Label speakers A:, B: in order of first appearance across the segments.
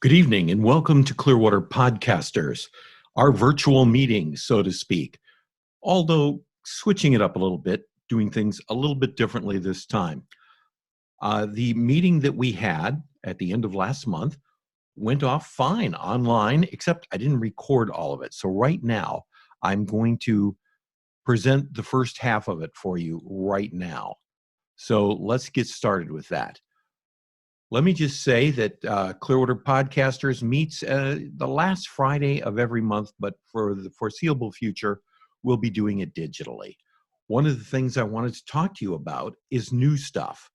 A: Good evening and welcome to Clearwater Podcasters, our virtual meeting, so to speak. Although switching it up a little bit, doing things a little bit differently this time. The meeting that we had at the end of last month went off fine online, except I didn't record all of it. So right now, I'm going to present the first half of it for you right now. So let's get started with that. Let me just say that Clearwater Podcasters meets the last Friday of every month, but for the foreseeable future, we'll be doing it digitally. One of the things I wanted to talk to you about is new stuff.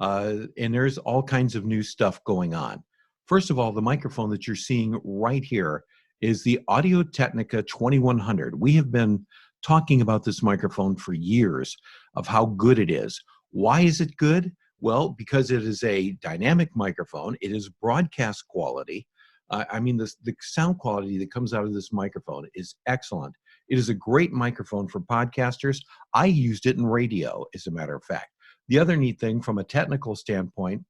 A: And there's all kinds of new stuff going on. First of all, the microphone that you're seeing right here is the Audio-Technica 2100. We have been talking about this microphone for years of how good it is. Why is it good? Well, because it is a dynamic microphone. It is broadcast quality. The sound quality that comes out of this microphone is excellent. It is a great microphone for podcasters. I used it in radio, as a matter of fact. The other neat thing from a technical standpoint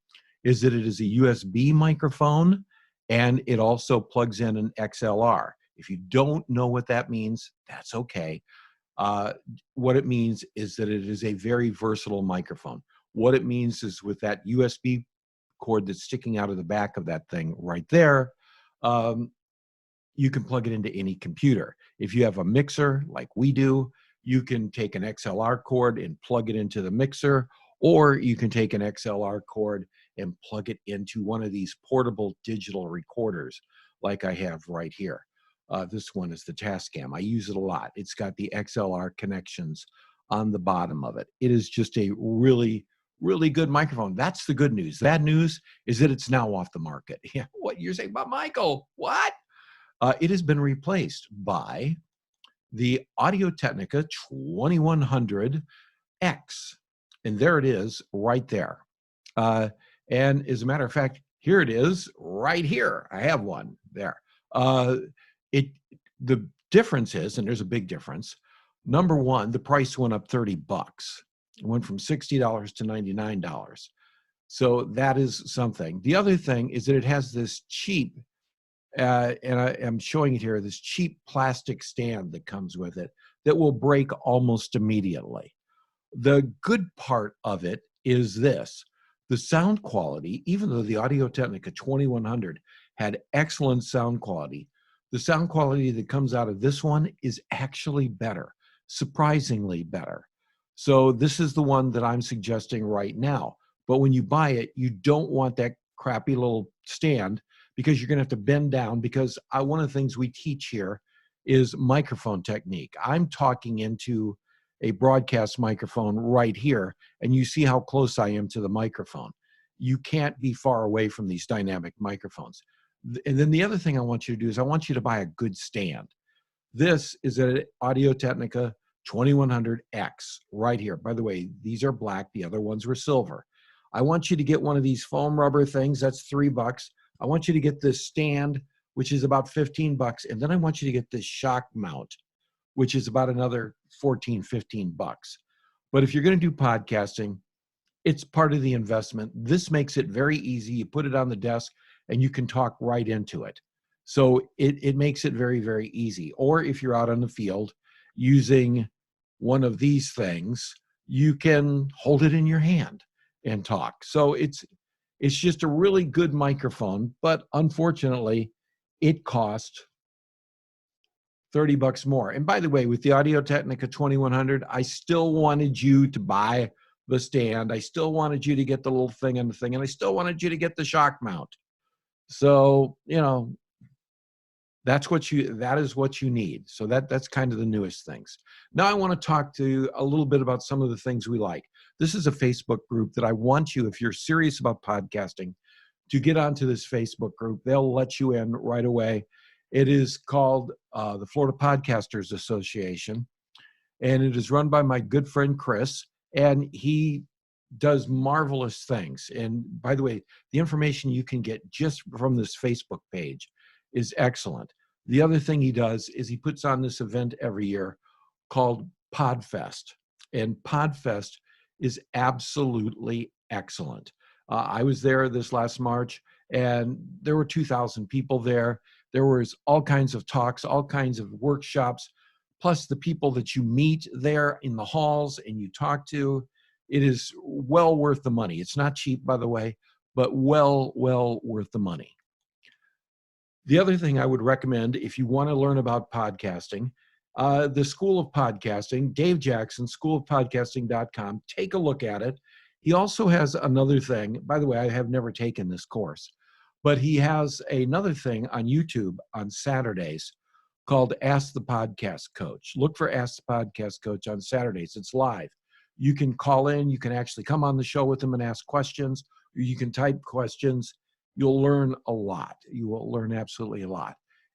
A: is that it is a USB microphone and it also plugs in an XLR. If you don't know what that means, that's okay. What it means is that it is a very versatile microphone. What it means is with that USB cord that's sticking out of the back of that thing right there, you can plug it into any computer. If you have a mixer like we do, you can take an XLR cord and plug it into the mixer, or you can take an XLR cord and plug it into one of these portable digital recorders like I have right here. This one is the Tascam. I use it a lot. It's got the XLR connections on the bottom of it. It is just a really good microphone. That's the good news. The bad news is that it's now off the market. Yeah, what you're saying about Michael? What? It has been replaced by the Audio-Technica 2100X. And there it is right there. And as a matter of fact, here it is right here. I have one there. The difference is, and there's a big difference, number one, the price went up $30. It went from $60 to $99. So that is something. The other thing is that it has this cheap, and I am showing it here, this cheap plastic stand that comes with it that will break almost immediately. The good part of it is this. The sound quality, even though the Audio-Technica 2100 had excellent sound quality, the sound quality that comes out of this one is actually better, surprisingly better. So this is the one that I'm suggesting right now. But when you buy it, you don't want that crappy little stand because you're going to have to bend down because one of the things we teach here is microphone technique. I'm talking into a broadcast microphone right here, and you see how close I am to the microphone. You can't be far away from these dynamic microphones. And then the other thing I want you to do is I want you to buy a good stand. This is an Audio-Technica 2100X right here. By the way, these are black. The other ones were silver. I want you to get one of these foam rubber things. That's $3. I want you to get this stand, which is about $15. And then I want you to get this shock mount, which is about another $14, $15. But if you're going to do podcasting, it's part of the investment. This makes it very easy. You put it on the desk and you can talk right into it. So it makes it very, very easy. Or if you're out on the field using one of these things, you can hold it in your hand and talk. So it's just a really good microphone, but unfortunately, it cost $30 more. And by the way, with the Audio-Technica 2100, I still wanted you to buy the stand. I still wanted you to get the little thing and the thing, and I still wanted you to get the shock mount. So, that is what you need. So that's kind of the newest things. Now I want to talk to you a little bit about some of the things we like. This is a Facebook group that I want you, if you're serious about podcasting, to get onto this Facebook group. They'll let you in right away. It is called the Florida Podcasters Association, and it is run by my good friend Chris, and he does marvelous things. And by the way, the information you can get just from this Facebook page is excellent. The other thing he does is he puts on this event every year called PodFest, and PodFest is absolutely excellent. I was there this last March, And there were 2,000 people there. There was all kinds of talks, all kinds of workshops, plus the people that you meet there in the halls and you talk to. It is well worth the money. It's not cheap, by the way, but well worth the money. The other thing I would recommend if you want to learn about podcasting, the School of Podcasting, Dave Jackson, schoolofpodcasting.com. Take a look at it. He also has another thing. By the way, I have never taken this course, but he has another thing on YouTube on Saturdays called Ask the Podcast Coach. Look for Ask the Podcast Coach on Saturdays. It's live. You can call in. You can actually come on the show with him and ask questions. Or you can type questions. You'll learn a lot. You will learn absolutely a lot.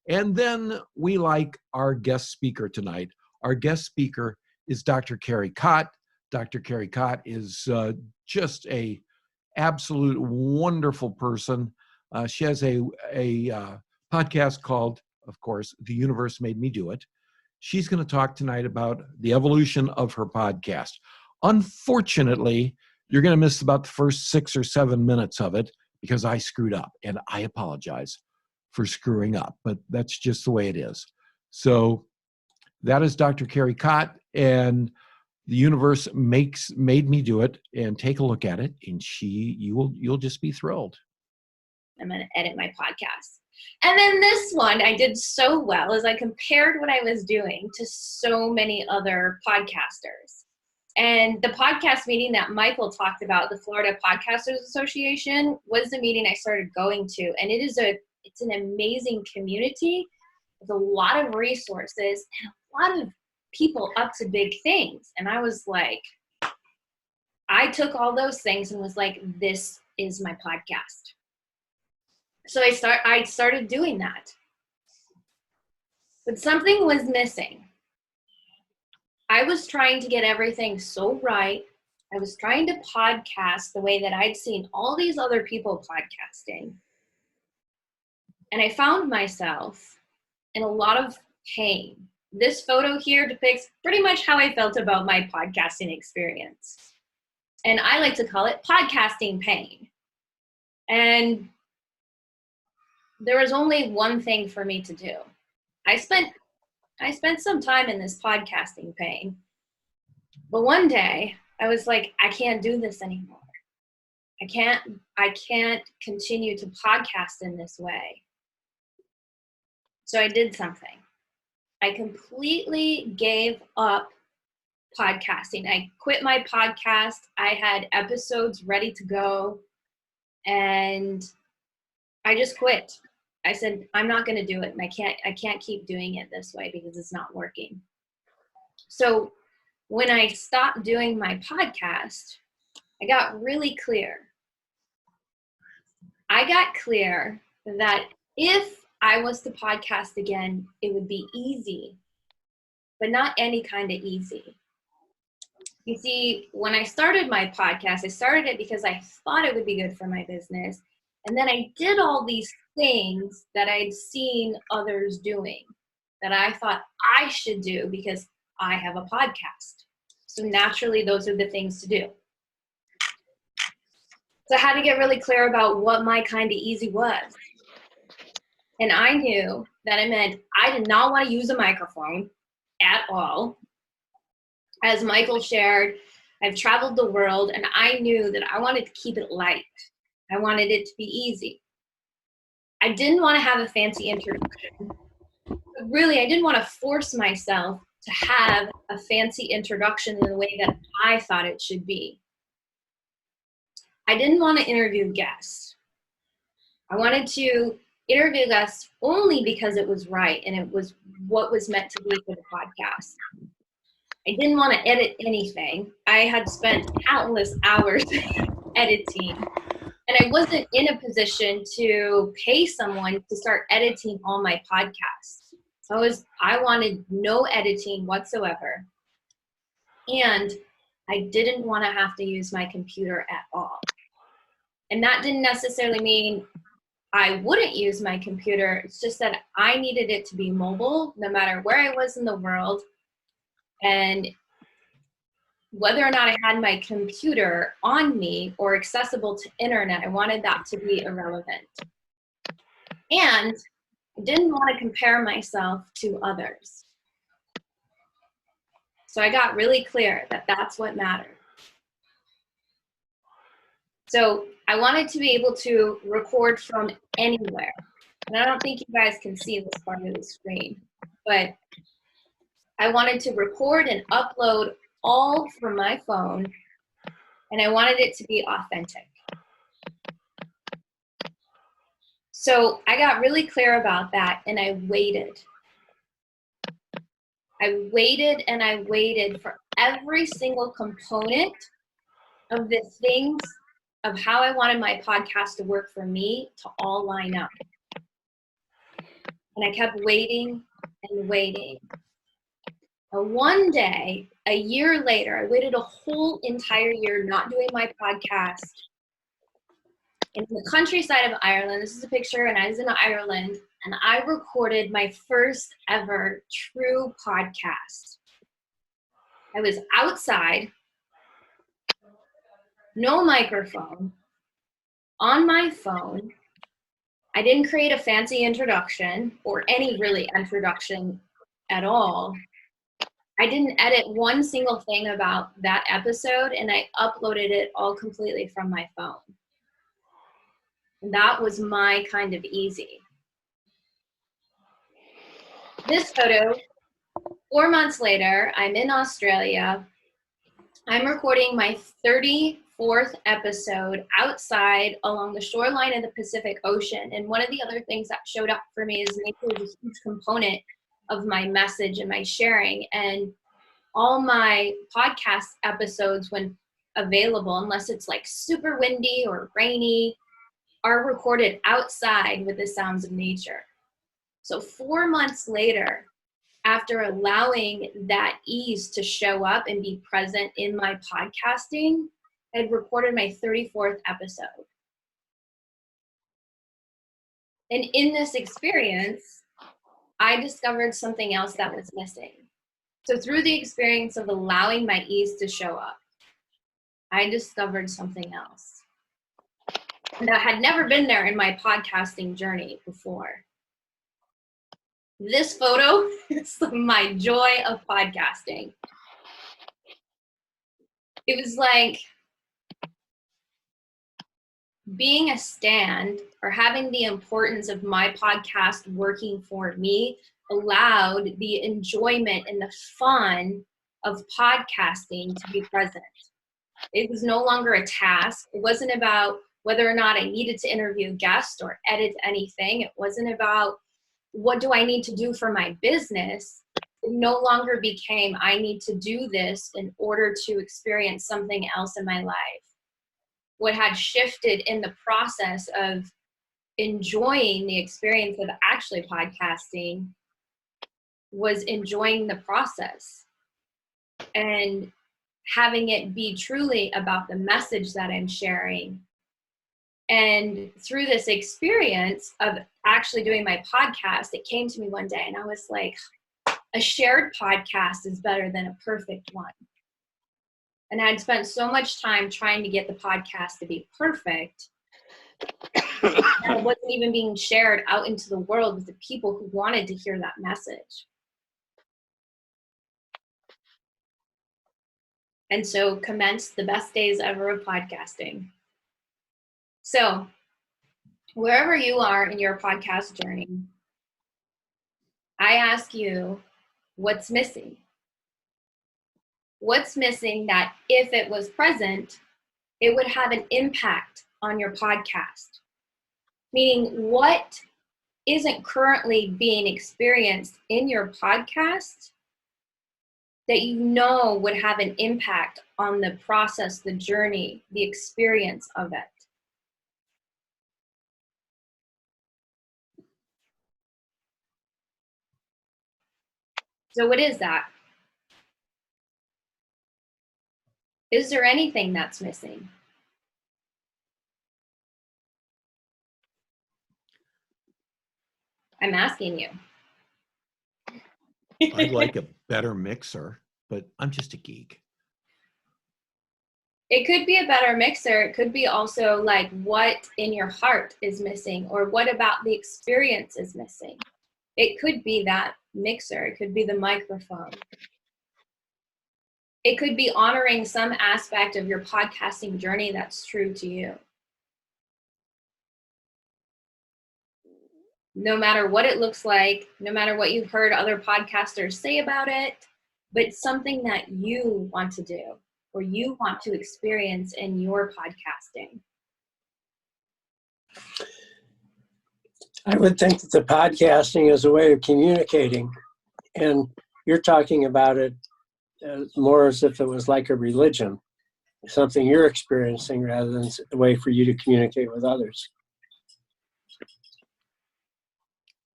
A: And then we like our guest speaker tonight. Our guest speaker is Dr. Kerry Kott. Dr. Kerry Kott is just a absolute wonderful person. She has a podcast called, of course, The Universe Made Me Do It. She's going to talk tonight about the evolution of her podcast. Unfortunately, you're going to miss about the first 6 or 7 minutes of it because I screwed up, and I apologize for screwing up, but that's just the way it is. So that is Dr. Kerry Kott, and The Universe made me do it. And take a look at it, and you'll just be thrilled.
B: I'm going to edit my podcast. And then this one I did so well as I compared what I was doing to so many other podcasters. And the podcast meeting that Michael talked about, the Florida Podcasters Association, was the meeting I started going to. And it's an amazing community with a lot of resources and a lot of people up to big things. And I was like, I took all those things and was like, this is my podcast. So I started doing that. But something was missing. I was trying to get everything so right. I was trying to podcast the way that I'd seen all these other people podcasting. And I found myself in a lot of pain. This photo here depicts pretty much how I felt about my podcasting experience. And I like to call it podcasting pain. And there was only one thing for me to do. I spent some time in this podcasting pain. But one day I was like, I can't do this anymore. I can't continue to podcast in this way. So I did something. I completely gave up podcasting. I quit my podcast. I had episodes ready to go, and I just quit. I said, I'm not going to do it, and I can't keep doing it this way because it's not working. So when I stopped doing my podcast, I got really clear. I got clear that if I was to podcast again, it would be easy, but not any kind of easy. You see, when I started my podcast, I started it because I thought it would be good for my business. And then I did all these things that I'd seen others doing that I thought I should do because I have a podcast. So naturally, those are the things to do. So I had to get really clear about what my kind of easy was. And I knew that it meant I did not want to use a microphone at all. As Michael shared, I've traveled the world, and I knew that I wanted to keep it light. I wanted it to be easy. I didn't want to have a fancy introduction. But really, I didn't want to force myself to have a fancy introduction in the way that I thought it should be. I didn't want to interview guests. I wanted to interview guests only because it was right and it was what was meant to be for the podcast. I didn't want to edit anything. I had spent countless hours editing, and I wasn't in a position to pay someone to start editing all my podcasts. So I wanted no editing whatsoever. And I didn't want to have to use my computer at all. And that didn't necessarily mean I wouldn't use my computer. It's just that I needed it to be mobile no matter where I was in the world. And whether or not I had my computer on me or accessible to internet, I wanted that to be irrelevant. And I didn't want to compare myself to others. So I got really clear that that's what mattered. So I wanted to be able to record from anywhere. And I don't think you guys can see this part of the screen, but I wanted to record and upload all from my phone, and I wanted it to be authentic. So I got really clear about that, and I waited. I waited and I waited for every single component of the things of how I wanted my podcast to work for me to all line up. And I kept waiting and waiting. And one day, a year later, I waited a whole entire year not doing my podcast. In the countryside of Ireland, this is a picture when I was in Ireland, and I recorded my first ever true podcast. I was outside, no microphone, on my phone. I didn't create a fancy introduction or any really introduction at all. I didn't edit one single thing about that episode, and I uploaded it all completely from my phone. And that was my kind of easy. This photo, 4 months later, I'm in Australia. I'm recording my 34th episode outside along the shoreline of the Pacific Ocean. And one of the other things that showed up for me is nature is a huge component of my message and my sharing. And all my podcast episodes, when available, unless it's like super windy or rainy, are recorded outside with the sounds of nature. So 4 months later, after allowing that ease to show up and be present in my podcasting, I'd recorded my 34th episode. And in this experience, I discovered something else that was missing. So through the experience of allowing my ease to show up, I discovered something else that had never been there in my podcasting journey before. This photo is my joy of podcasting. It was like being a stand or having the importance of my podcast working for me allowed the enjoyment and the fun of podcasting to be present. It was no longer a task. It wasn't about whether or not I needed to interview a guest or edit anything. It wasn't about what do I need to do for my business. It no longer became I need to do this in order to experience something else in my life. What had shifted in the process of enjoying the experience of actually podcasting was enjoying the process and having it be truly about the message that I'm sharing. And through this experience of actually doing my podcast, it came to me one day and I was like, a shared podcast is better than a perfect one. And I'd spent so much time trying to get the podcast to be perfect. And it wasn't even being shared out into the world with the people who wanted to hear that message. And so commenced the best days ever of podcasting. So wherever you are in your podcast journey, I ask you, what's missing? What's missing that if it was present, it would have an impact on your podcast? Meaning, what isn't currently being experienced in your podcast that you know would have an impact on the process, the journey, the experience of it? So what is that? Is there anything that's missing? I'm asking you.
A: I'd like a better mixer, but I'm just a geek.
B: It could be a better mixer. It could be also like what in your heart is missing, or what about the experience is missing. It could be that mixer. It could be the microphone. It could be honoring some aspect of your podcasting journey that's true to you. No matter what it looks like, no matter what you've heard other podcasters say about it, but something that you want to do or you want to experience in your podcasting.
C: I would think that the podcasting is a way of communicating, and you're talking about it more as if it was like a religion, something you're experiencing rather than a way for you to communicate with others.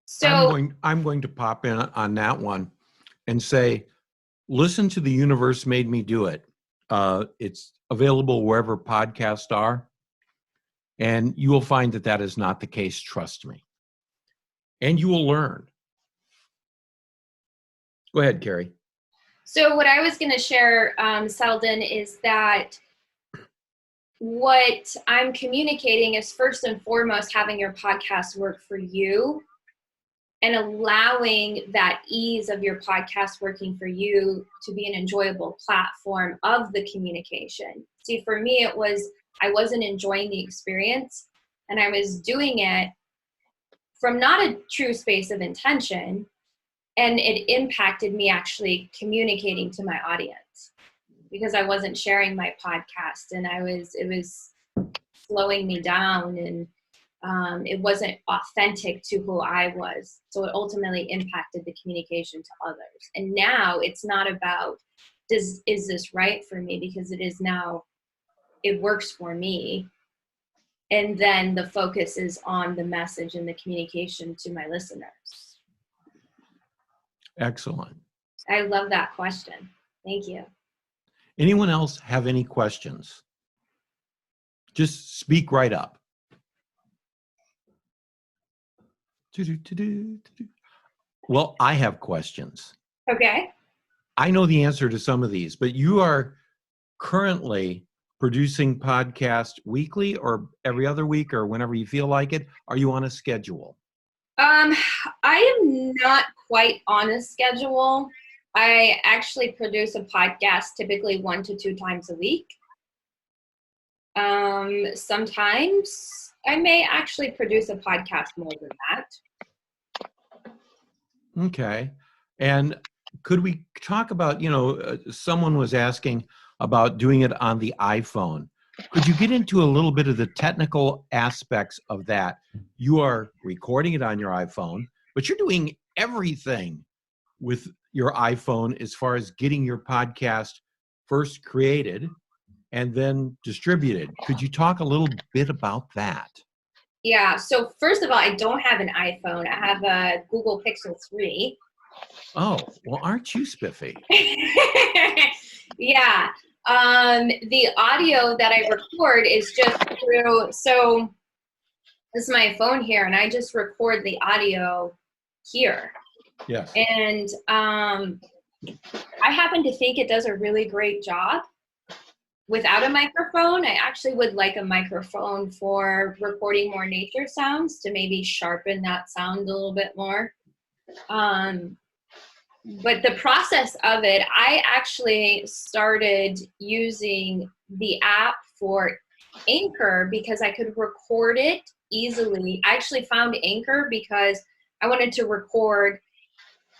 B: So
A: I'm going to pop in on that one and say, listen to The Universe Made Me Do It. It's available wherever podcasts are, and you will find that that is not the case, trust me. And you will learn. Go ahead, Kerry.
B: So what I was going to share, Selden, is that what I'm communicating is first and foremost having your podcast work for you and allowing that ease of your podcast working for you to be an enjoyable platform of the communication. See, for me, it was I wasn't enjoying the experience, and I was doing it from not a true space of intention, and it impacted me actually communicating to my audience because I wasn't sharing my podcast, and it was slowing me down, and it wasn't authentic to who I was. So it ultimately impacted the communication to others. And now it's not about, is this right for me? Because it is now, it works for me. And then the focus is on the message and the communication to my listeners.
A: Excellent.
B: I love that question. Thank you.
A: Anyone else have any questions? Just speak right up. Well, I have questions.
B: Okay.
A: I know the answer to some of these, but you are currently producing podcast weekly or every other week or whenever you feel like it. Are you on a schedule?
B: I am not quite on a schedule. I actually produce a podcast typically 1 to 2 times a week. Sometimes I may actually produce a podcast more than that.
A: Okay. And could we talk about, someone was asking about doing it on the iPhone. Could you get into a little bit of the technical aspects of that? You are recording it on your iPhone, but you're doing everything with your iPhone as far as getting your podcast first created and then distributed. Could you talk a little bit about that?
B: Yeah, so first of all, I don't have an iPhone. I have a Google Pixel 3.
A: Oh, well, aren't you spiffy?
B: Yeah. The audio that I record is just through, so this is my phone here, and I just record the audio here.
A: Yes.
B: And I happen to think it does a really great job. Without a microphone, I actually would like a microphone for recording more nature sounds to maybe sharpen that sound a little bit more. But the process of it, I actually started using the app for Anchor because I could record it easily. I actually found Anchor because I wanted to record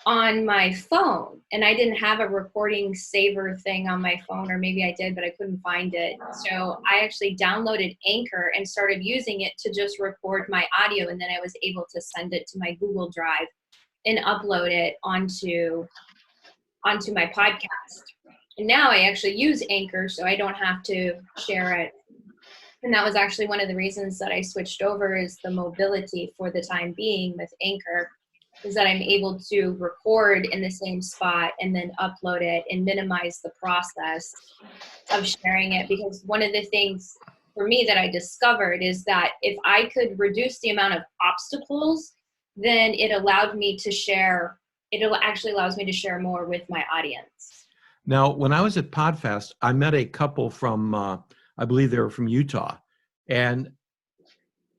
B: on my phone, and I didn't have a recording saver thing on my phone, or maybe I did, but I couldn't find it. So I actually downloaded Anchor and started using it to just record my audio, and then I was able to send it to my Google Drive and upload it onto my podcast. And now I actually use Anchor, so I don't have to share it. And that was actually one of the reasons that I switched over, is the mobility for the time being with Anchor, is that I'm able to record in the same spot and then upload it and minimize the process of sharing it. Because one of the things for me that I discovered is that if I could reduce the amount of obstacles, then it allowed me to share, it actually allows me to share more with my audience.
A: Now, when I was at PodFest, I met a couple from, I believe they were from Utah, and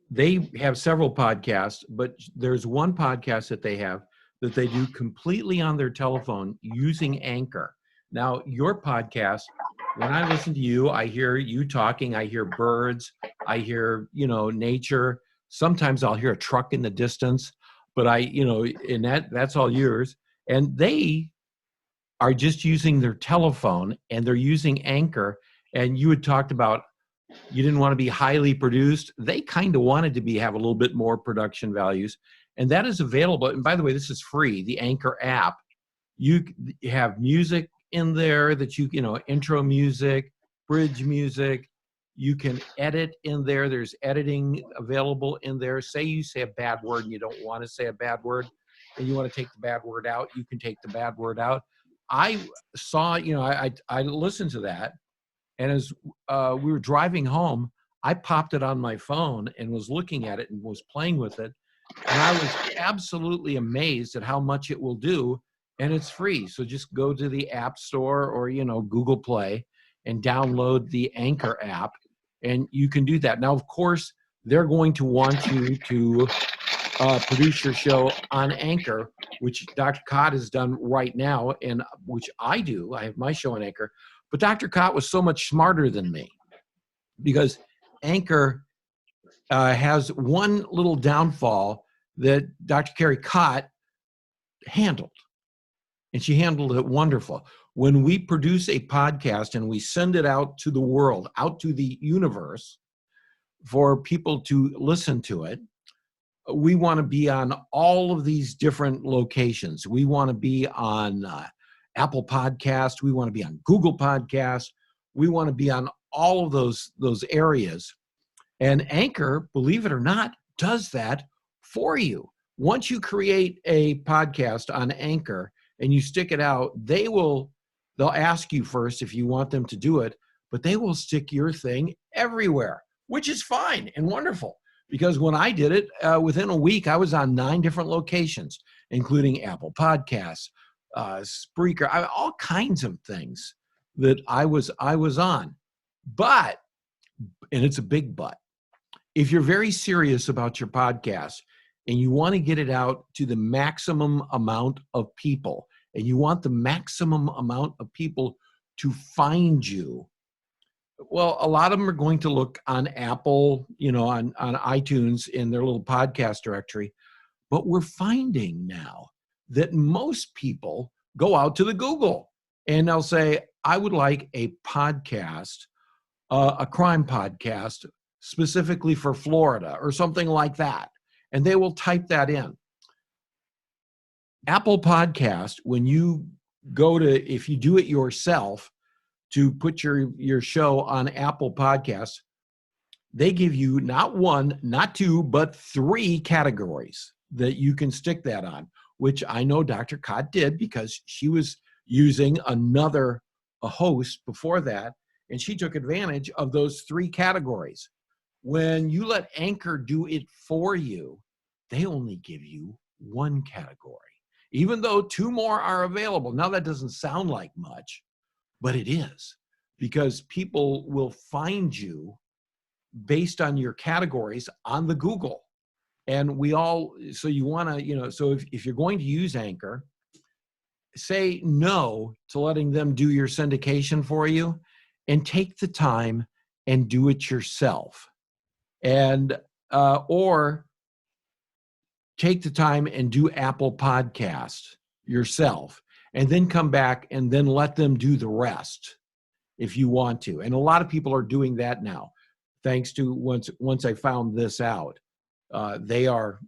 A: they have several podcasts, but there's one podcast that they have that they do completely on their telephone using Anchor. Now, your podcast, when I listen to you, I hear you talking, I hear birds, I hear, nature. Sometimes I'll hear a truck in the distance, but and that's all yours. And they are just using their telephone and they're using Anchor. And you had talked about you didn't want to be highly produced. They kind of wanted to have a little bit more production values. And that is available. And by the way, this is free, the Anchor app. You have music in there that intro music, bridge music. You can edit in there. There's editing available in there. Say you say a bad word and you don't want to say a bad word and you want to take the bad word out, you can take the bad word out. I saw, I listened to that. And as we were driving home, I popped it on my phone and was looking at it and was playing with it. And I was absolutely amazed at how much it will do. And it's free. So just go to the App Store or, Google Play and download the Anchor app. And you can do that. Now, of course, they're going to want you to produce your show on Anchor, which Dr. Kott has done right now, and which I do. I have my show on Anchor. But Dr. Kott was so much smarter than me because Anchor has one little downfall that Dr. Kerry Kott handled, and she handled it wonderful. When we produce a podcast and we send it out to the world, out to the universe for people to listen to it, we want to be on all of these different locations. We want to be on Apple Podcast. We want to be on Google Podcast. We want to be on all of those areas. And Anchor, believe it or not, does that for you. Once you create a podcast on Anchor and you stick it out, they'll ask you first if you want them to do it, but they will stick your thing everywhere, which is fine and wonderful. Because when I did it, within a week, I was on 9 different locations, including Apple Podcasts, Spreaker, all kinds of things that I was on. But, and it's a big but, if you're very serious about your podcast and you want to get it out to the maximum amount of people, and you want the maximum amount of people to find you, well, a lot of them are going to look on Apple, on iTunes in their little podcast directory. But we're finding now that most people go out to the Google and they'll say, I would like a podcast, a crime podcast specifically for Florida or something like that. And they will type that in. Apple Podcast, when you if you do it yourself, to put your show on Apple Podcasts, they give you not 1, not 2, but 3 categories that you can stick that on, which I know Dr. Kott did because she was using a host before that, and she took advantage of those 3 categories. When you let Anchor do it for you, they only give you 1 category, even though 2 more are available. Now, that doesn't sound like much, but it is, because people will find you based on your categories on the Google. And so you want to, so if you're going to use Anchor, say no to letting them do your syndication for you and take the time and do it yourself. And, or take the time and do Apple Podcast yourself, and then come back and then let them do the rest if you want to. And a lot of people are doing that now, thanks to once I found this out. They are,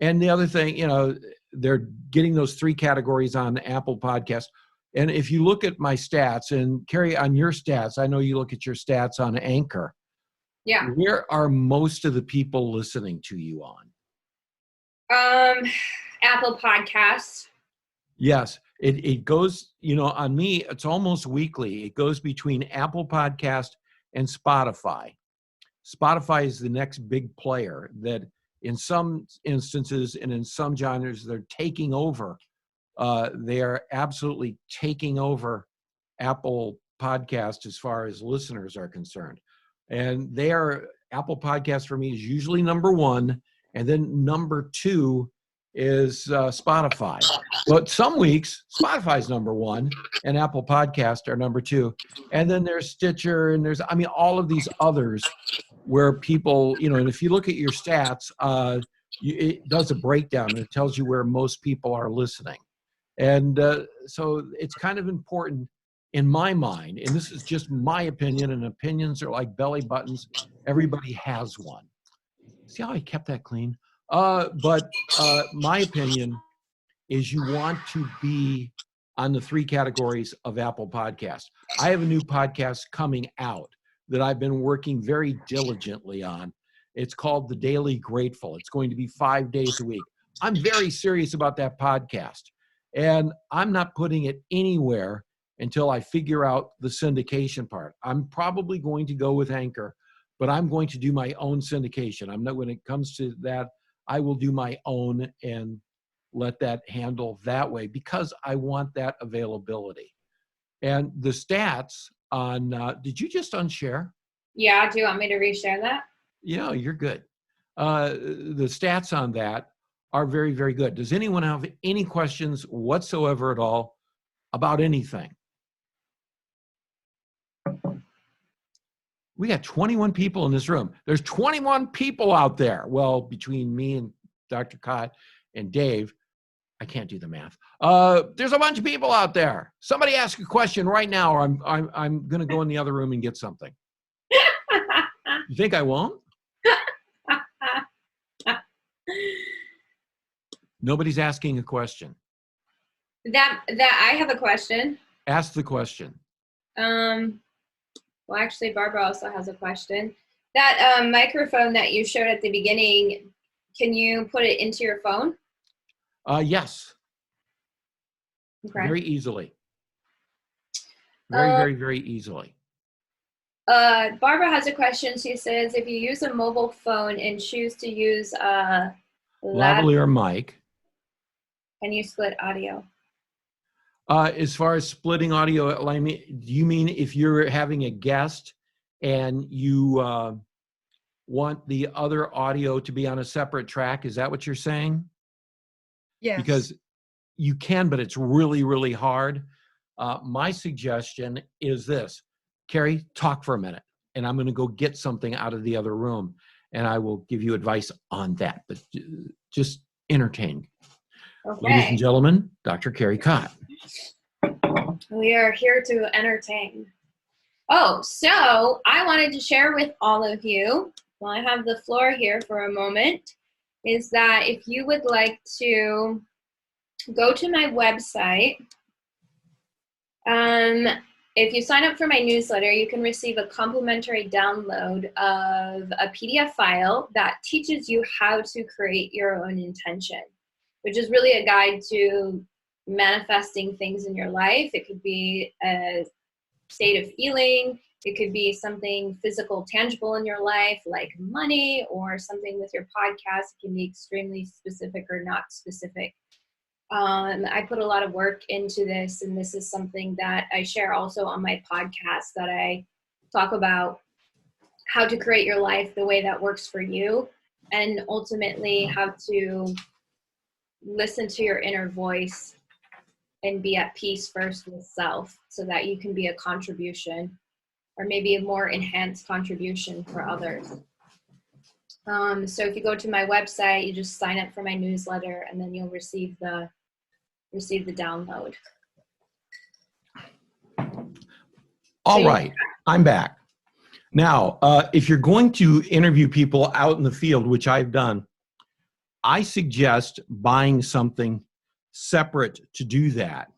A: and the other thing, they're getting those 3 categories on Apple Podcasts. And if you look at my stats, and Kerry, on your stats, I know you look at your stats on Anchor.
B: Yeah.
A: Where are most of the people listening to you on?
B: Apple Podcasts.
A: Yes. It goes, on me, it's almost weekly. It goes between Apple Podcast and Spotify. Spotify is the next big player that in some instances and in some genres, they're taking over. They are absolutely taking over Apple Podcast as far as listeners are concerned. And Apple Podcast for me is usually number one. And then number two is Spotify. But some weeks, Spotify's number one and Apple Podcast are number two. And then there's Stitcher and there's, all of these others where people, and if you look at your stats, it does a breakdown and it tells you where most people are listening. And so it's kind of important in my mind, and this is just my opinion, and opinions are like belly buttons. Everybody has one. See how I kept that clean? But my opinion is you want to be on the three categories of Apple Podcasts. I have a new podcast coming out that I've been working very diligently on. It's called The Daily Grateful. It's going to be 5 days a week. I'm very serious about that podcast. And I'm not putting it anywhere until I figure out the syndication part. I'm probably going to go with Anchor, but I'm going to do my own syndication. I'm not, when it comes to that, I will do my own and let that handle that way because I want that availability. And the stats on, did you just unshare?
B: Yeah, do you want me to reshare that?
A: Yeah, you're good. The stats on that are very, very good. Does anyone have any questions whatsoever at all about anything? We got 21 people in this room. There's 21 people out there. Well, between me and Dr. Kott and Dave, I can't do the math. There's a bunch of people out there. Somebody ask a question right now, or I'm going to go in the other room and get something. You think I won't? Nobody's asking a question.
B: That I have a question.
A: Ask the question.
B: Well, actually, Barbara also has a question. That microphone that you showed at the beginning, can you put it into your phone?
A: Yes.
B: Okay.
A: Very easily. Very, very easily.
B: Barbara has a question. She says, if you use a mobile phone and choose to use a
A: lavalier mic,
B: can you split audio?
A: As far as splitting audio, do you mean if you're having a guest and you want the other audio to be on a separate track? Is that what you're saying?
D: Yes.
A: Because you can, but it's really, really hard. My suggestion is this. Kerry, talk for a minute, and I'm going to go get something out of the other room, and I will give you advice on that. But just entertain.
B: Okay.
A: Ladies and gentlemen, Dr. Kerry Kott.
B: We are here to entertain. Oh, so I wanted to share with all of you, while I have the floor here for a moment, is that if you would like to go to my website, if you sign up for my newsletter, you can receive a complimentary download of a PDF file that teaches you how to create your own intention, which is really a guide to manifesting things in your life. It could be a state of feeling. It could be something physical, tangible in your life, like money, or something with your podcast. It can be extremely specific or not specific. I put a lot of work into this, and this is something that I share also on my podcast, that I talk about how to create your life the way that works for you, and ultimately how to listen to your inner voice and be at peace first with self so that you can be a contribution, or maybe a more enhanced contribution for others. So if you go to my website, you just sign up for my newsletter, and then you'll receive the download.
A: All right, I'm back. Now, if you're going to interview people out in the field, which I've done, I suggest buying something separate to do that.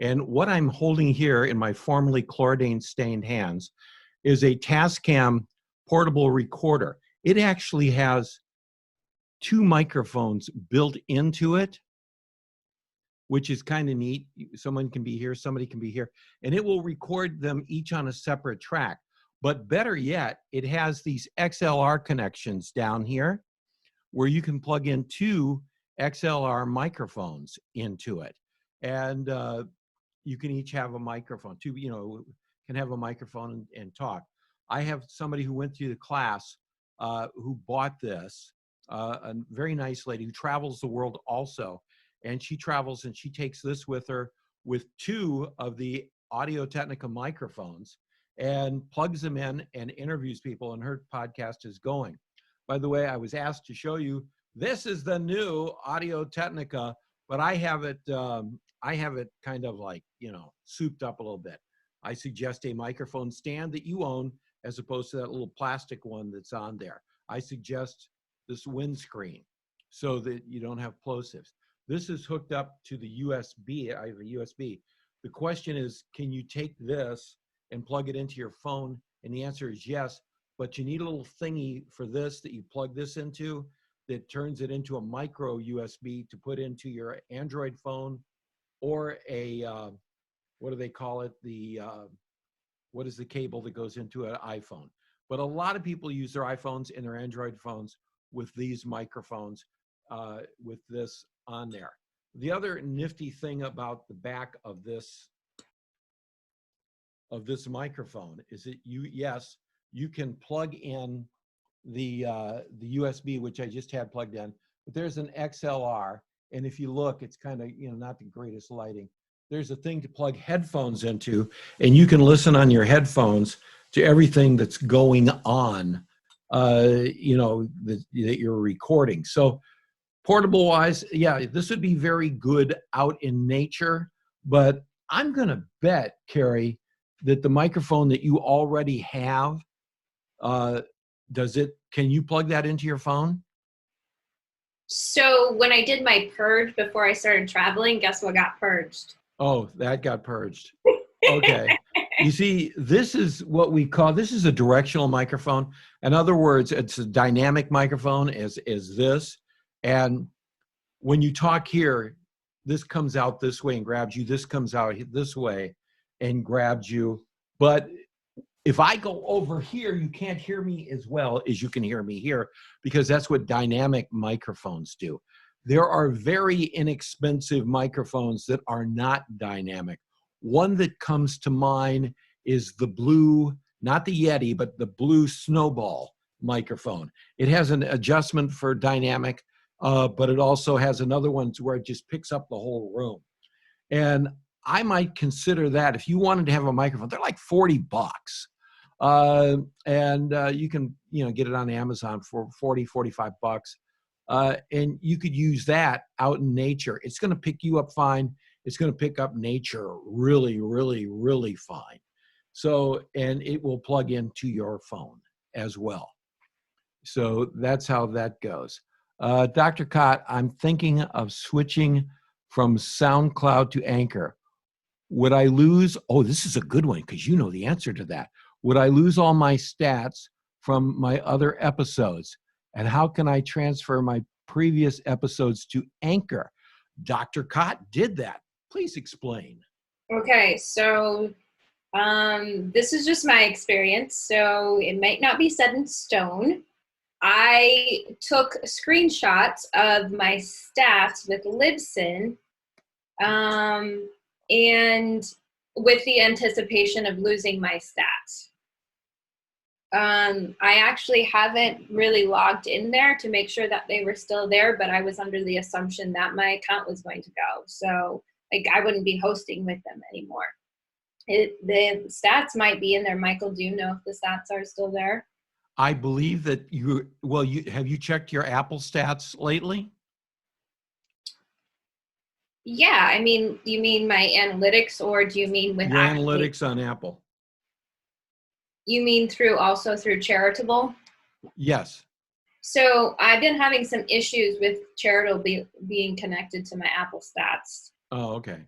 A: And what I'm holding here in my formerly chlordane-stained hands is a Tascam portable recorder. It actually has 2 microphones built into it, which is kind of neat. Someone can be here, somebody can be here, and it will record them each on a separate track. But better yet, it has these XLR connections down here where you can plug in 2 XLR microphones into it. And you can each have a microphone. Two, can have a microphone and talk. I have somebody who went through the class who bought this, a very nice lady who travels the world also. And she travels and she takes this with her with two of the Audio-Technica microphones and plugs them in and interviews people, and her podcast is going. By the way, I was asked to show you, this is the new Audio-Technica, but I have it kind of like, souped up a little bit. I suggest a microphone stand that you own as opposed to that little plastic one that's on there. I suggest this windscreen so that you don't have plosives. This is hooked up to the USB. I have a USB. The question is, can you take this and plug it into your phone? And the answer is yes, but you need a little thingy for this that you plug this into that turns it into a micro USB to put into your Android phone or a, what do they call it? What is the cable that goes into an iPhone? But a lot of people use their iPhones and their Android phones with these microphones, with this on there. The other nifty thing about the back of this microphone is that you can plug in the USB, which I just had plugged in, but there's an XLR, and if you look, it's kind of not the greatest lighting. There's a thing to plug headphones into, and you can listen on your headphones to everything that's going on, that you're recording. So portable wise, yeah, this would be very good out in nature, but I'm going to bet, Kerry, that the microphone that you already have, can you plug that into your phone?
B: So when I did my purge before I started traveling, guess what got purged?
A: Oh, that got purged. Okay. You see, this is a directional microphone. In other words, it's a dynamic microphone is this. And when you talk here, this comes out this way and grabs you. This comes out this way and grabs you. But if I go over here, you can't hear me as well as you can hear me here, because that's what dynamic microphones do. There are very inexpensive microphones that are not dynamic. One that comes to mind is the blue, not the Yeti, but the blue Snowball microphone. It has an adjustment for dynamic, but it also has another one where it just picks up the whole room. And I might consider that if you wanted to have a microphone. They're like $40. You can, get it on Amazon for $40, $45. And you could use that out in nature. It's going to pick you up fine. It's going to pick up nature really, really, really fine. So, and it will plug into your phone as well. So that's how that goes. Dr. Kott, I'm thinking of switching from SoundCloud to Anchor. Would I lose? Oh, this is a good one because you know the answer to that. Would I lose all my stats from my other episodes? And how can I transfer my previous episodes to Anchor? Dr. Kott did that. Please explain.
B: Okay, so this is just my experience, so it might not be set in stone. I took screenshots of my stats with Libsyn, and with the anticipation of losing my stats. I actually haven't really logged in there to make sure that they were still there, but I was under the assumption that my account was going to go. So I wouldn't be hosting with them anymore. The stats might be in there. Michael, do you know if the stats are still there?
A: I believe that have you checked your Apple stats lately?
B: Yeah, I mean, do you mean my analytics, or do you mean with
A: your analytics on Apple?
B: You mean also through Charitable?
A: Yes.
B: So I've been having some issues with Charitable being connected to my Apple stats.
A: Oh, okay.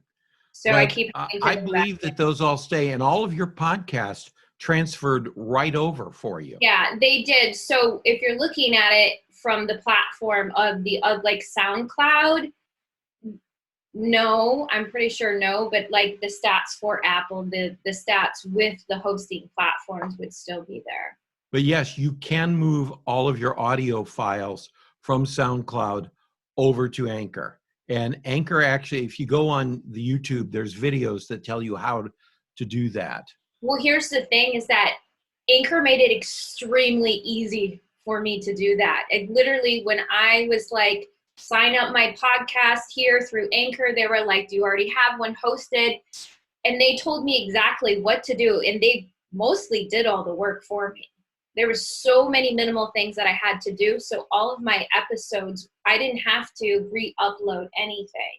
B: So
A: but
B: I
A: believe that those all stay, and all of your podcasts transferred right over for you.
B: Yeah, they did. So if you're looking at it from the platform of like SoundCloud, no, I'm pretty sure no, but like the stats for Apple, the stats with the hosting platforms would still be there.
A: But yes, you can move all of your audio files from SoundCloud over to Anchor. And Anchor actually, if you go on the YouTube, there's videos that tell you how to do that.
B: Well, here's the thing is that Anchor made it extremely easy for me to do that. It literally, when I was like, sign up my podcast here through Anchor, they were like, do you already have one hosted? And they told me exactly what to do. And they mostly did all the work for me. There were so many minimal things that I had to do. So all of my episodes, I didn't have to re-upload anything.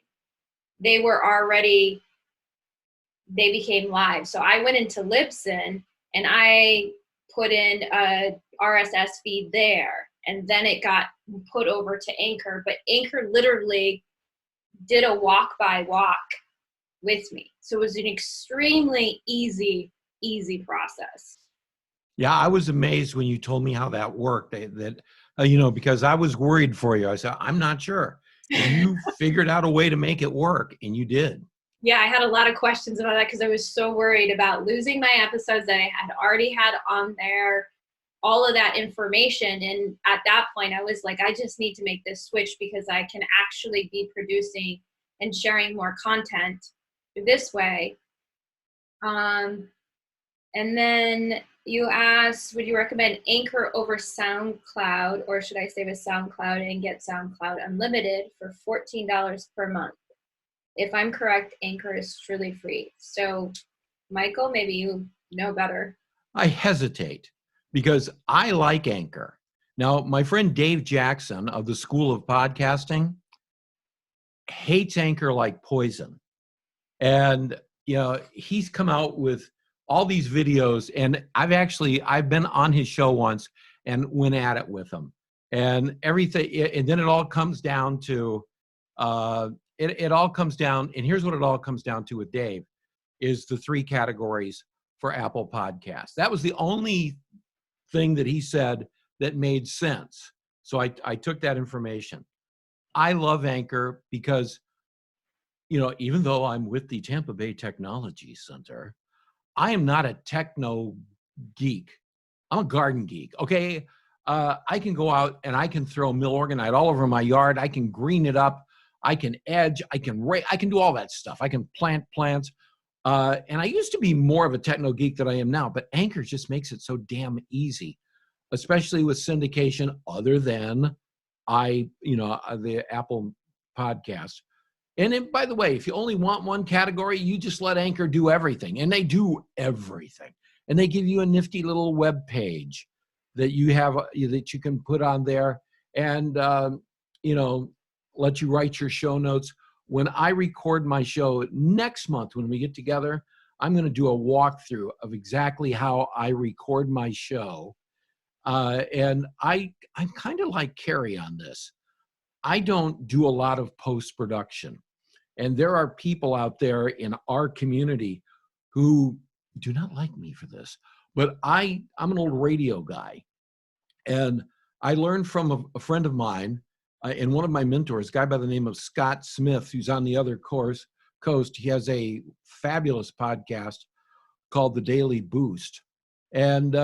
B: They were already, they became live. So I went into Libsyn and I put in a RSS feed there. And then it got put over to Anchor. But Anchor literally did a walk-by-walk with me. So it was an extremely easy process.
A: Yeah, I was amazed when you told me how that worked. Because I was worried for you. I said, I'm not sure. You figured out a way to make it work, and you did.
B: Yeah, I had a lot of questions about that because I was so worried about losing my episodes that I had already had on there, all of that information. And at that point, I was like, I just need to make this switch because I can actually be producing and sharing more content this way. And then you asked, would you recommend Anchor over SoundCloud, or should I stay with SoundCloud and get SoundCloud Unlimited for $14 per month? If I'm correct, Anchor is truly free. So, Michael, maybe you know better.
A: I hesitate because I like Anchor. Now, my friend Dave Jackson of the School of Podcasting hates Anchor like poison. And, he's come out with all these videos, and I've been on his show once and went at it with him and everything. And then it all comes down to, it all comes down, and here's what it all comes down to with Dave, is the 3 categories for Apple Podcasts. That was the only thing that he said that made sense. So I took that information. I love Anchor because, even though I'm with the Tampa Bay Technology Center, I am not a techno geek. I'm a garden geek, okay? I can go out and I can throw Milorganite all over my yard. I can green it up. I can edge. I can do all that stuff. I can plant plants. And I used to be more of a techno geek than I am now, but Anchor just makes it so damn easy, especially with syndication other than the Apple podcast. And then, by the way, if you only want one category, you just let Anchor do everything. And they do everything. And they give you a nifty little web page that you have that you can put on there and, let you write your show notes. When I record my show next month, when we get together, I'm going to do a walkthrough of exactly how I record my show. And I'm kind of like Kerry on this. I don't do a lot of post-production. And there are people out there in our community who do not like me for this. But I'm an old radio guy. And I learned from a friend of mine and one of my mentors, a guy by the name of Scott Smith, who's on the other coast. He has a fabulous podcast called The Daily Boost. And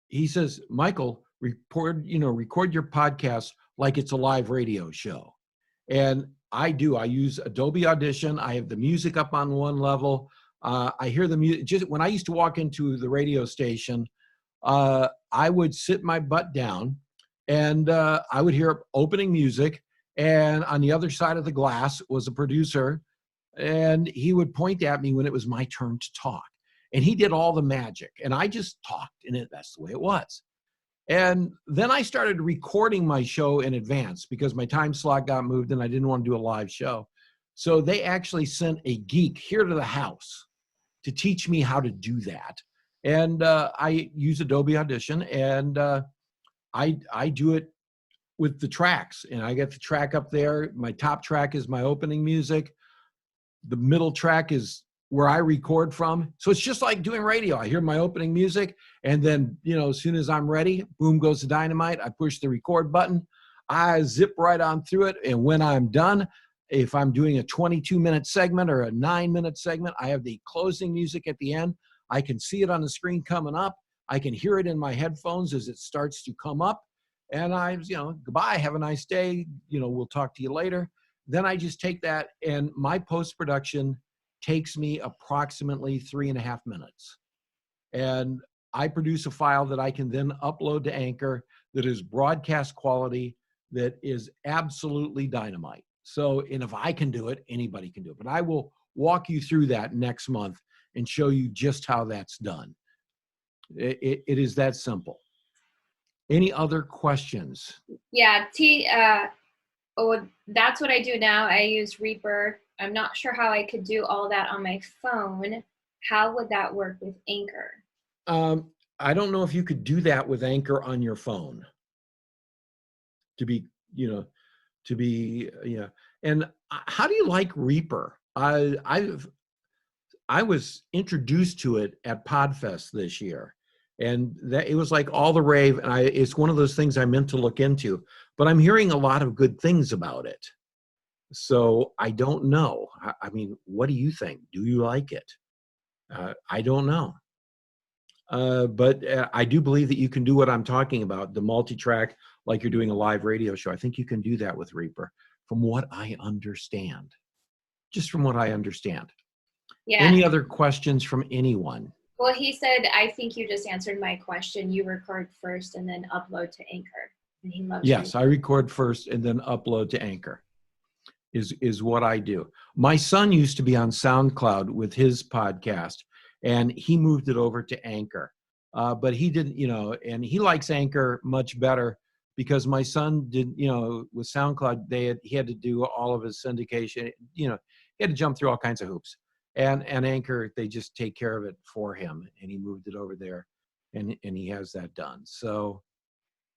A: he says, Michael, record your podcast like it's a live radio show. And I do. I use Adobe Audition. I have the music up on one level. I hear the music. Just when I used to walk into the radio station, I would sit my butt down and I would hear opening music. And on the other side of the glass was a producer, and he would point at me when it was my turn to talk. And he did all the magic. And I just talked, and that's the way it was. And then I started recording my show in advance because my time slot got moved and I didn't want to do a live show. So they actually sent a geek here to the house to teach me how to do that. And I use Adobe Audition, and I do it with the tracks. And I get the track up there. My top track is my opening music. The middle track is where I record from. So it's just like doing radio. I hear my opening music, and then, as soon as I'm ready, boom goes the dynamite. I push the record button. I zip right on through it. And when I'm done, if I'm doing a 22-minute segment or a 9-minute segment, I have the closing music at the end. I can see it on the screen coming up. I can hear it in my headphones as it starts to come up. And goodbye, have a nice day. We'll talk to you later. then I just take that, and my post-production takes me approximately 3.5 minutes. And I produce a file that I can then upload to Anchor that is broadcast quality, that is absolutely dynamite. So, and if I can do it, anybody can do it. But I will walk you through that next month and show you just how that's done. It is that simple. Any other questions?
B: Yeah, that's what I do now. I use Reaper. I'm not sure how I could do all that on my phone. How would that work with Anchor?
A: I don't know if you could do that with Anchor on your phone. And how do you like Reaper? I was introduced to it at Podfest this year, and that it was like all the rave. And it's one of those things I meant to look into, but I'm hearing a lot of good things about it. So I don't know. I mean, what do you think? Do you like it? I don't know. But I do believe that you can do what I'm talking about, the multi-track, like you're doing a live radio show. I think you can do that with Reaper, from what I understand. Just from what I understand.
B: Yeah.
A: Any other questions from anyone?
B: Well, he said, I think you just answered my question. You record first and then upload to Anchor. And he loves
A: Yes, I record first and then upload to Anchor is what I do. My son used to be on SoundCloud with his podcast, and he moved it over to Anchor. But he didn't, and he likes Anchor much better because my son did, with SoundCloud, he had to do all of his syndication, he had to jump through all kinds of hoops. And Anchor, they just take care of it for him, and he moved it over there, and he has that done. So,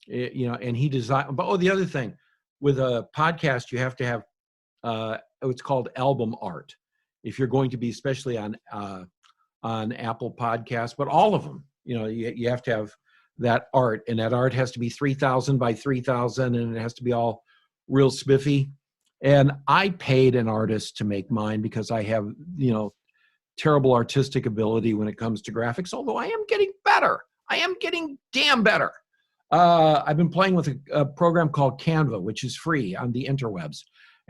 A: and he designed. But the other thing, with a podcast, you have to have it's called album art. If you're going to be, especially on Apple Podcasts, but all of them, you have to have that art, and that art has to be 3,000 by 3,000, and it has to be all real spiffy. And I paid an artist to make mine because I have, terrible artistic ability when it comes to graphics, although I am getting better. I am getting damn better. I've been playing with a program called Canva, which is free on the interwebs.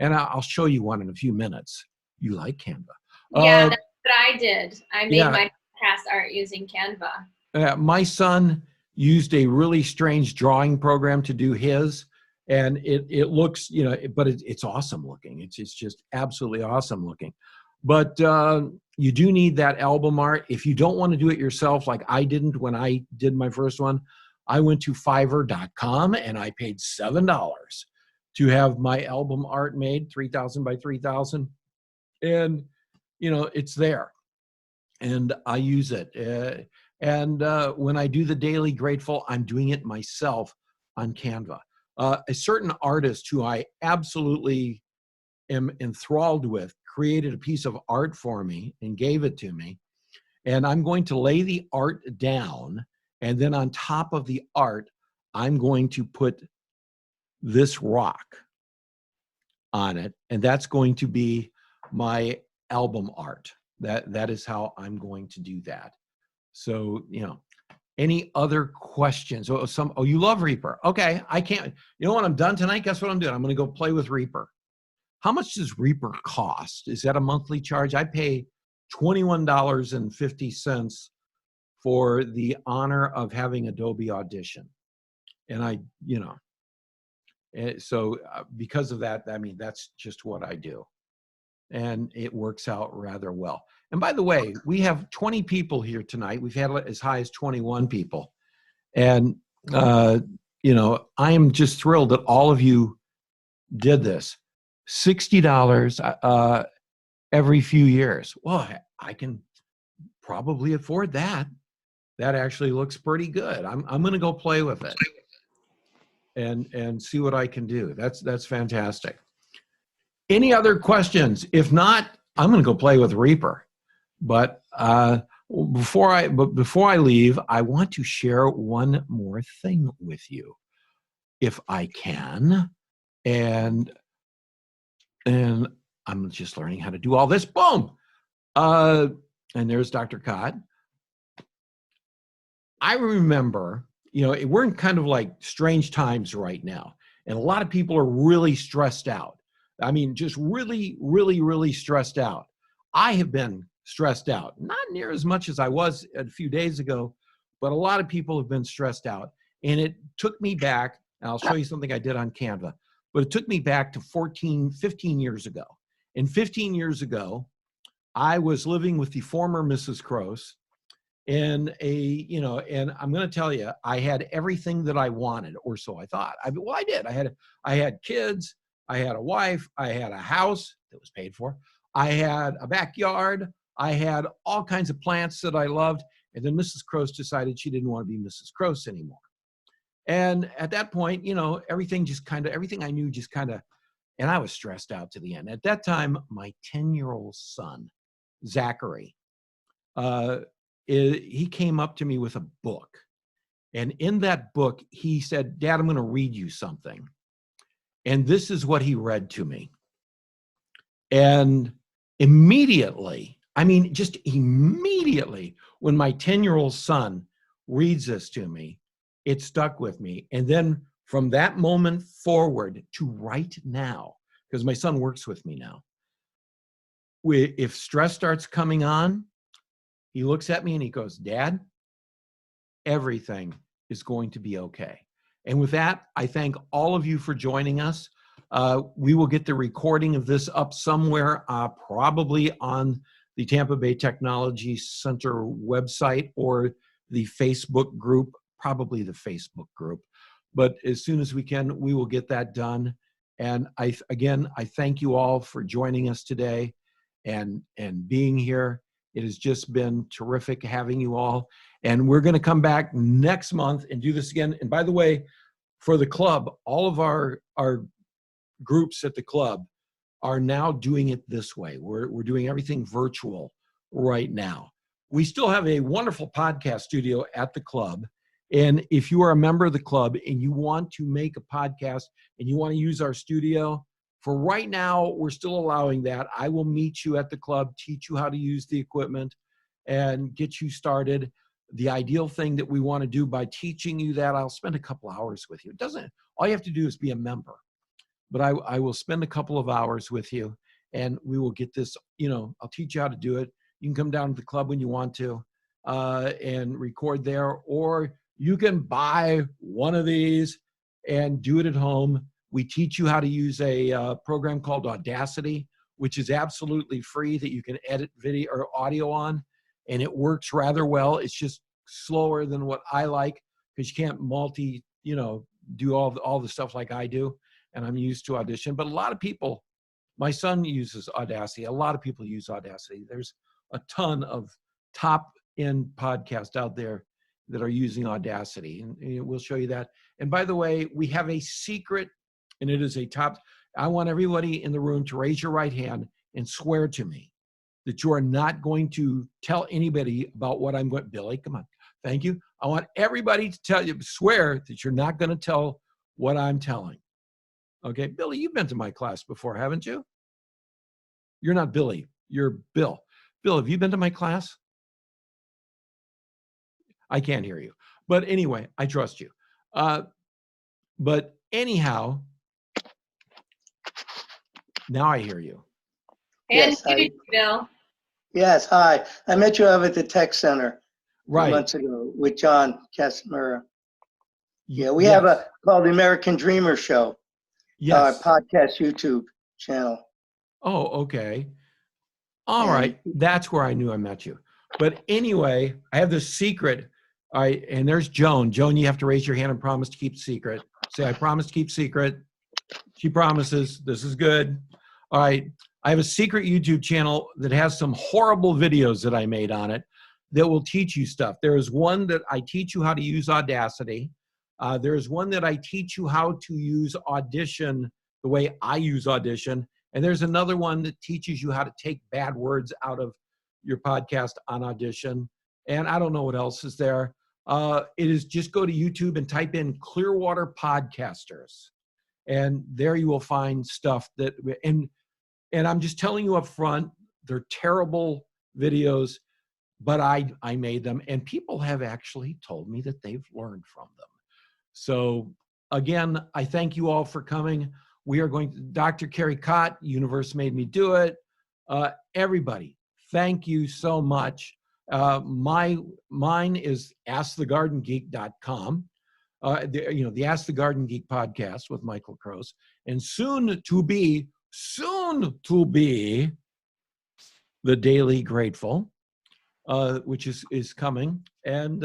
A: And I'll show you one in a few minutes. You like Canva?
B: Yeah, that's what I did. I made
A: yeah.
B: my podcast art using Canva.
A: My son used a really strange drawing program to do his, and it looks, but it's awesome looking. It's just absolutely awesome looking. But you do need that album art. If you don't want to do it yourself, like I didn't when I did my first one, I went to Fiverr.com and I paid $7 to have my album art made, 3,000 by 3,000. And, it's there. And I use it. And when I do the Daily Grateful, I'm doing it myself on Canva. A certain artist who I absolutely am enthralled with created a piece of art for me and gave it to me. And I'm going to lay the art down. And then on top of the art, I'm going to put this rock on it. And that's going to be my album art. That is how I'm going to do that. So, any other questions? You love Reaper. Okay, I can't, when I'm done tonight, guess what I'm doing? I'm going to go play with Reaper. How much does Reaper cost? Is that a monthly charge? I pay $21.50 for the honor of having Adobe Audition. And so because of that, that's just what I do. And it works out rather well. And by the way, we have 20 people here tonight. We've had as high as 21 people. And, I am just thrilled that all of you did this. $60 every few years. Well, I can probably afford that. That actually looks pretty good. I'm going to go play with it and see what I can do. That's fantastic. Any other questions? If not, I'm going to go play with Reaper. But before I leave, I want to share one more thing with you, if I can. And I'm just learning how to do all this. Boom. And there's Dr. Kott. I remember, we're in kind of like strange times right now. And a lot of people are really stressed out. I mean, just really, really, really stressed out. I have been stressed out, not near as much as I was a few days ago, but a lot of people have been stressed out. And it took me back, and I'll show you something I did on Canva, but it took me back to 15 years ago. And 15 years ago, I was living with the former Mrs. Croce in and I'm going to tell you, I had everything that I wanted, or so I thought. I did. I had kids, I had a wife, I had a house that was paid for, I had a backyard, I had all kinds of plants that I loved. And then Mrs. Croce decided she didn't want to be Mrs. Croce anymore. And at that point, everything I knew just kind of, and I was stressed out to the end. At that time, my 10-year-old son, Zachary, he came up to me with a book. And in that book, he said, "Dad, I'm going to read you something." And this is what he read to me. And immediately, just immediately, when my 10-year-old son reads this to me, it stuck with me. And then from that moment forward to right now, because my son works with me now, if stress starts coming on, he looks at me and he goes, "Dad, everything is going to be okay." And with that, I thank all of you for joining us. We will get the recording of this up somewhere, probably on the Tampa Bay Technology Center website or the Facebook group, probably the Facebook group. But as soon as we can, we will get that done. And I thank you all for joining us today and being here. It has just been terrific having you all. And we're going to come back next month and do this again. And by the way, for the club, all of our groups at the club are now doing it this way. We're doing everything virtual right now. We still have a wonderful podcast studio at the club. And if you are a member of the club and you want to make a podcast and you want to use our studio, for right now, we're still allowing that. I will meet you at the club, teach you how to use the equipment, and get you started. The ideal thing that we want to do by teaching you that, I'll spend a couple hours with you. All you have to do is be a member. But I will spend a couple of hours with you, and we will get this, I'll teach you how to do it. You can come down to the club when you want to and record there, or you can buy one of these and do it at home. We teach you how to use a program called Audacity, which is absolutely free, that you can edit video or audio on, and it works rather well. It's just slower than what I like, because you can't do all the stuff like I do, and I'm used to Audition. But a lot of people, my son uses Audacity. A lot of people use Audacity. There's a ton of top-end podcasts out there that are using Audacity, and we'll show you that. And by the way, we have a secret, and it is I want everybody in the room to raise your right hand and swear to me that you are not going to tell anybody about what I'm going. Billy, come on. Thank you. I want everybody to swear that you're not going to tell what I'm telling. Okay, Billy, you've been to my class before, haven't you? You're not Billy, you're Bill. Bill, have you been to my class? I can't hear you. But anyway, I trust you. But anyhow, now I hear you.
B: And
D: Yes,
B: you did, Bill.
D: Yes, hi. I met you over at the Tech Center
A: Right.
D: months ago with John Cmearwater. Yeah, we
A: Yes.
D: have a called the American Dreamer Show,
A: Yes.
D: podcast YouTube channel.
A: Oh, okay. All right. That's where I knew I met you. But anyway, I have this secret. All right, and there's Joan. Joan, you have to raise your hand and promise to keep secret. Say, "I promise to keep secret." She promises. This is good. All right. I have a secret YouTube channel that has some horrible videos that I made on it that will teach you stuff. There is one that I teach you how to use Audacity. There is one that I teach you how to use Audition the way I use Audition. And there's another one that teaches you how to take bad words out of your podcast on Audition. And I don't know what else is there. It is just go to YouTube and type in Clearwater Podcasters. And there you will find stuff that, and I'm just telling you up front, they're terrible videos, but I made them, and people have actually told me that they've learned from them. So again, I thank you all for coming. we are going to, Dr. Kerry Kott, Universe Made Me Do It. Everybody, thank you so much. Mine is askthegardengeek.com. The Ask the Garden Geek podcast with Michael Crows, and soon to be the Daily Grateful, which is coming. And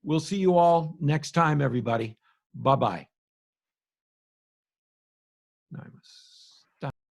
A: we'll see you all next time, everybody. Bye-bye.